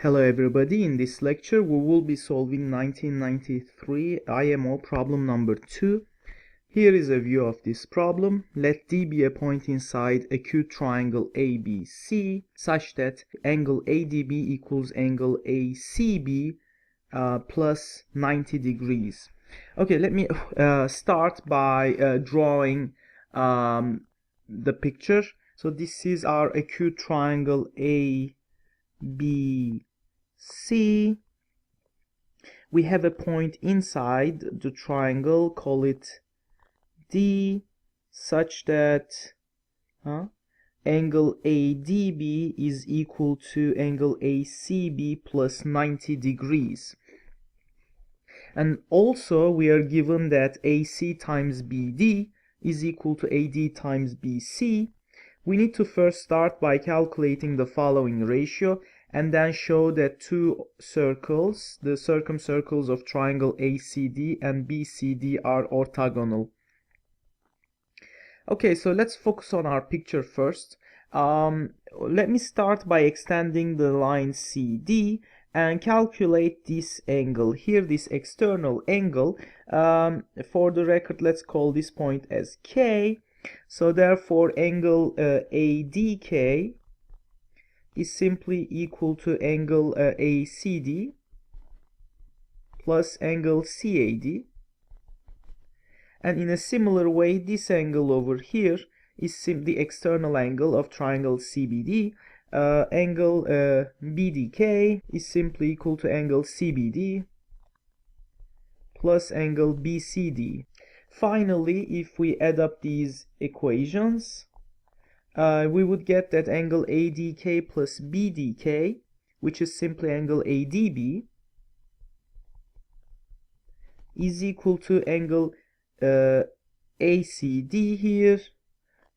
Hello everybody, in this lecture we will be solving 1993 IMO problem number 2. Here is a view of this problem. Let D be a point inside acute triangle ABC such that angle ADB equals angle ACB plus 90 degrees. Okay, let me start by drawing the picture. So this is our acute triangle ABC. We have a point inside the triangle, call it D, such that angle ADB is equal to angle ACB plus 90 degrees. And also we are given that AC times BD is equal to AD times BC. We need to first start by calculating the following ratio and then show that two circles, the circumcircles of triangle ACD and BCD, are orthogonal. Okay, so let's focus on our picture first. Let me start by extending the line CD and calculate this angle here, this external angle. For the record, let's call this point as K. So therefore angle ADK is simply equal to angle ACD plus angle CAD. And in a similar way, this angle over here is the external angle of triangle CBD. Angle BDK is simply equal to angle CBD plus angle BCD. Finally, if we add up these equations, we would get that angle ADK plus BDK, which is simply angle ADB, is equal to angle ACD here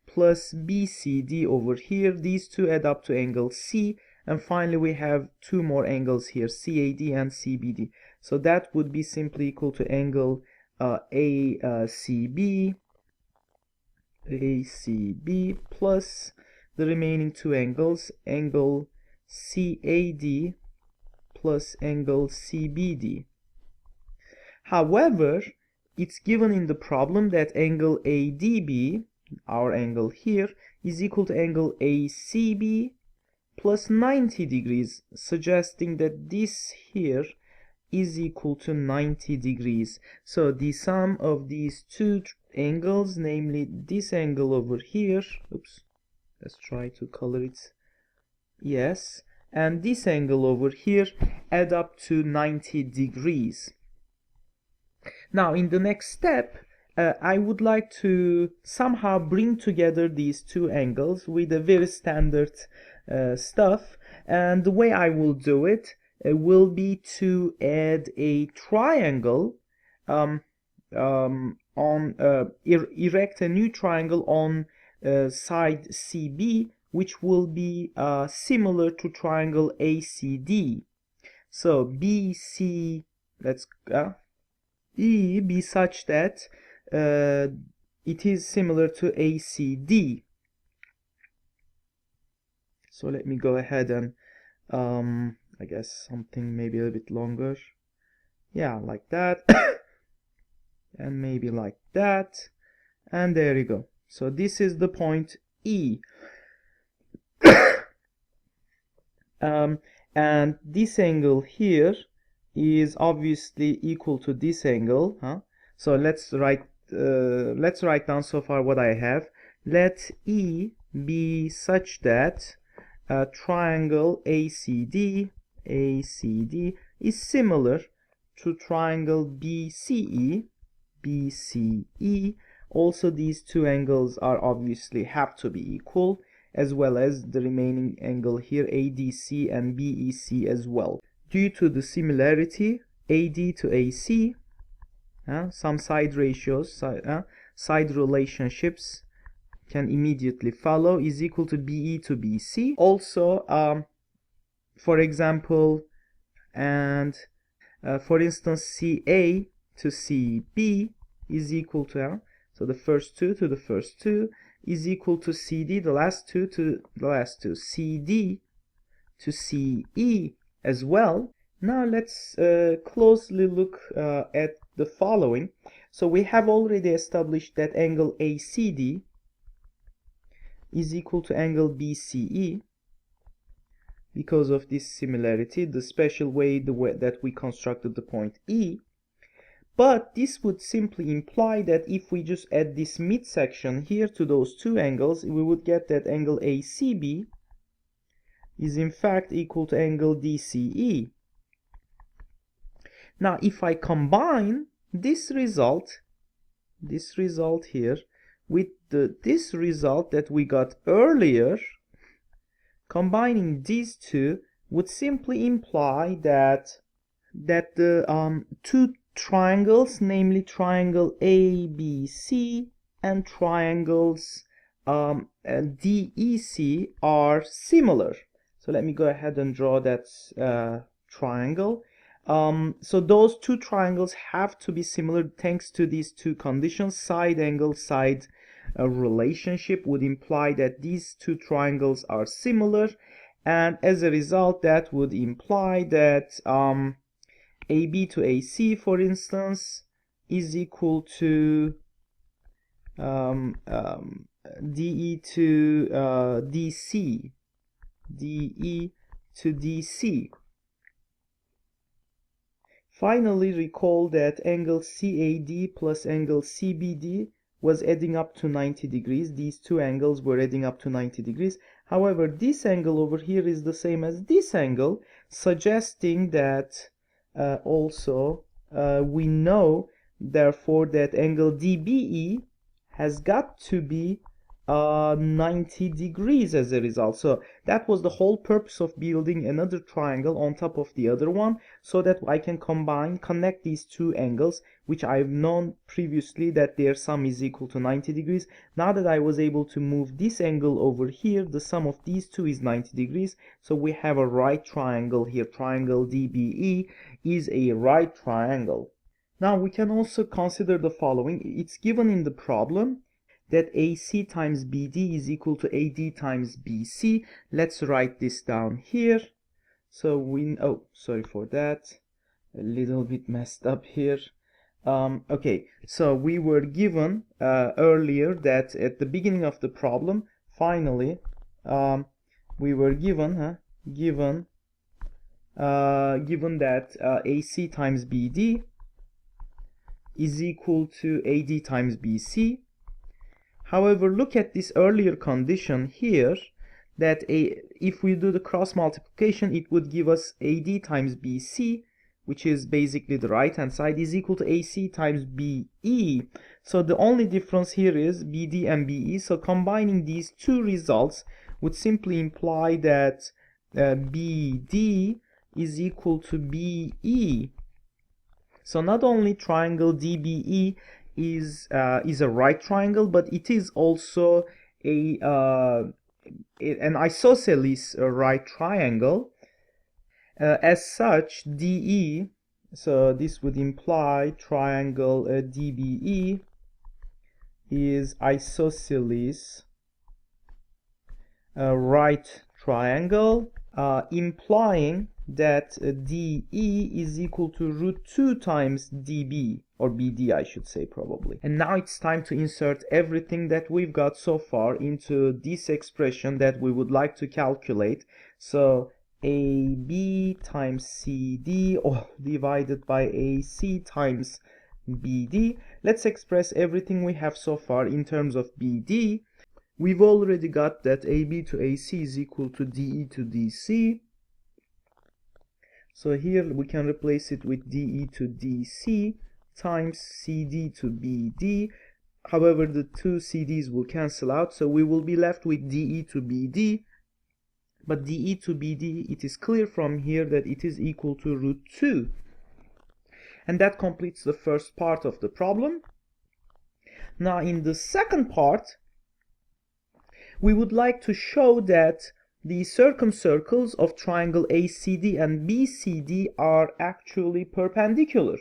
plus BCD over here. These two add up to angle C, and finally we have two more angles here, CAD and CBD. So that would be simply equal to angle ACB plus the remaining two angles, angle CAD plus angle CBD. However, it's given in the problem that angle ADB, our angle here, is equal to angle ACB plus 90 degrees, suggesting that this here is equal to 90 degrees. So the sum of these two angles, namely this angle over here, let's try to color it, yes, and this angle over here, add up to 90 degrees. Now in the next step, I would like to somehow bring together these two angles with a very standard stuff, and the way I will do it will be to add a triangle erect a new triangle on side CB, which will be similar to triangle ACD. So BC, let's E be such that it is similar to ACD. So let me go ahead and I guess something maybe a little bit longer, yeah, like that and maybe like that, and there you go. So this is the point E. And this angle here is obviously equal to this angle, so let's write down so far what I have. Let E be such that triangle ACD is similar to triangle BCE. Also these two angles are obviously have to be equal, as well as the remaining angle here, ADC and BEC as well. Due to the similarity AD to AC, some side ratios, side relationships can immediately follow, is equal to BE to BC. Also, for example, and for instance, CA to CB is equal to, so the first two to the first two is equal to CD, the last two to the last two, CD to CE as well. Now let's closely look at the following. So we have already established that angle ACD is equal to angle BCE because of this similarity, the special way that we constructed the point E. But this would simply imply that if we just add this midsection here to those two angles, we would get that angle ACB is in fact equal to angle DCE. Now if I combine this result here with this result that we got earlier, combining these two would simply imply that the two triangles, namely triangle ABC and triangles DEC, are similar. So let me go ahead and draw that triangle. So those two triangles have to be similar thanks to these two conditions. Side angle side relationship would imply that these two triangles are similar, and as a result that would imply that AB to AC, for instance, is equal to DE to DC, DE to DC. Finally, recall that angle CAD plus angle CBD was adding up to 90 degrees. These two angles were adding up to 90 degrees. However, this angle over here is the same as this angle, suggesting that also we know, therefore, that angle DBE has got to be 90 degrees as a result. So that was the whole purpose of building another triangle on top of the other one, so that I can connect these two angles, which I've known previously that their sum is equal to 90 degrees. Now that I was able to move this angle over here, the sum of these two is 90 degrees. So we have a right triangle here. Triangle DBE is a right triangle. Now we can also consider the following. It's given in the problem that AC times BD is equal to AD times BC. Let's write this down here. So sorry for that, a little bit messed up here. Okay, so we were given earlier that at the beginning of the problem, finally, we were given that AC times BD is equal to AD times BC. However, look at this earlier condition here, that if we do the cross multiplication, it would give us AD times BC, which is basically the right hand side, is equal to AC times BE. So the only difference here is BD and BE. So combining these two results would simply imply that BD is equal to BE. So not only triangle DBE is a right triangle, but it is also an isosceles right triangle. As such, DE, so this would imply triangle DBE is isosceles right triangle, implying that DE is equal to root 2 times DB, or BD I should say probably. And now it's time to insert everything that we've got so far into this expression that we would like to calculate. So AB times CD, all divided by AC times BD. Let's express everything we have so far in terms of BD. We've already got that AB to AC is equal to DE to DC. So here we can replace it with DE to DC times CD to BD. However, the two CDs will cancel out, so we will be left with DE to BD. But DE to BD, it is clear from here that it is equal to root 2. And that completes the first part of the problem. Now in the second part, we would like to show that the circumcircles of triangle ACD and BCD are actually perpendicular.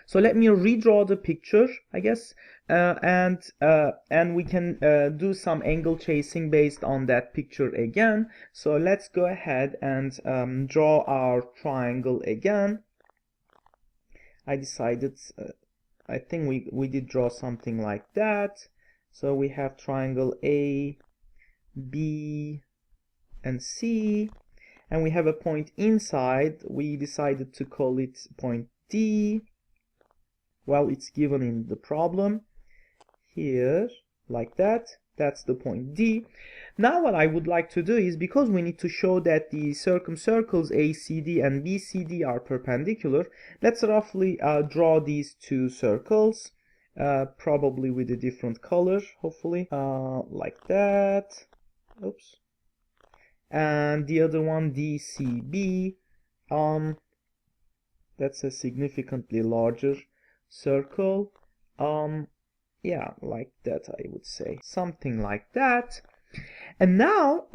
So let me redraw the picture, I guess, and we can do some angle chasing based on that picture again. So let's go ahead and draw our triangle again. I decided, I think we did draw something like that. So we have triangle A, B, and C, and we have a point inside. We decided to call it point D. Well, it's given in the problem here, like that. That's the point D. Now what I would like to do is, because we need to show that the circumcircles ACD and BCD are perpendicular, let's roughly draw these two circles, probably with a different color, hopefully, like that. Oops. And the other one, DCB, that's a significantly larger circle. Yeah, like that, I would say, something like that. And now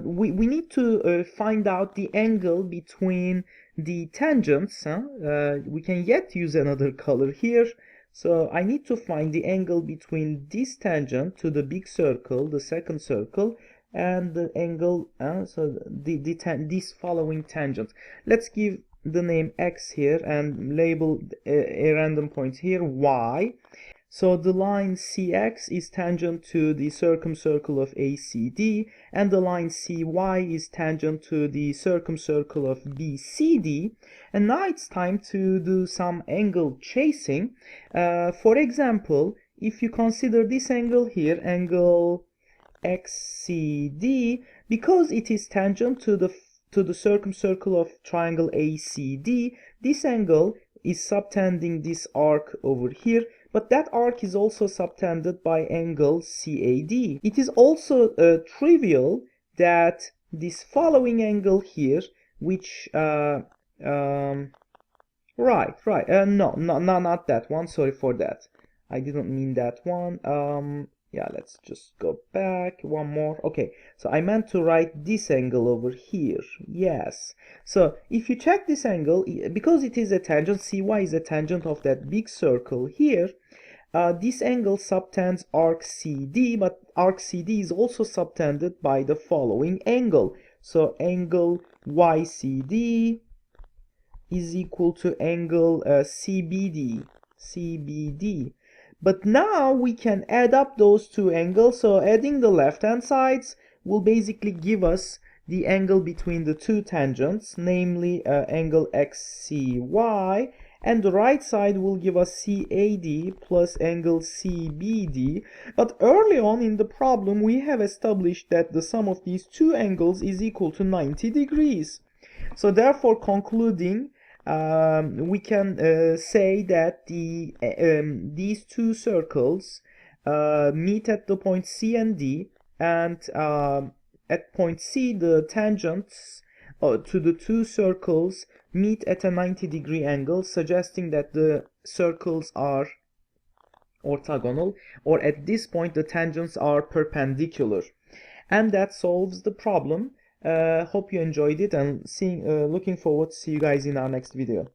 we need to find out the angle between the tangents. We can yet use another color here. So I need to find the angle between this tangent to the big circle, the second circle, and the angle, so this following tangent. Let's give the name X here and label a random point here, Y. So the line CX is tangent to the circumcircle of ACD, and the line CY is tangent to the circumcircle of BCD. And now it's time to do some angle chasing. For example, if you consider this angle here, angle XCD, because it is tangent to the circumcircle of triangle ACD, this angle is subtending this arc over here, but that arc is also subtended by angle CAD. It is also trivial that this following angle here, which no, not that one, sorry for that, I didn't mean that one. Yeah, let's just go back one more. Okay, so I meant to write this angle over here. Yes. So if you check this angle, because it is a tangent, CY is a tangent of that big circle here, this angle subtends arc CD, but arc CD is also subtended by the following angle. So angle YCD is equal to angle CBD. But now we can add up those two angles. So adding the left-hand sides will basically give us the angle between the two tangents, namely angle XCY, and the right side will give us CAD plus angle CBD. But early on in the problem, we have established that the sum of these two angles is equal to 90 degrees. So therefore, concluding, we can say that these two circles meet at the point C and D, and at point C the tangents to the two circles meet at a 90-degree angle, suggesting that the circles are orthogonal, or at this point the tangents are perpendicular. And that solves the problem. Hope you enjoyed it, and looking forward to see you guys in our next video.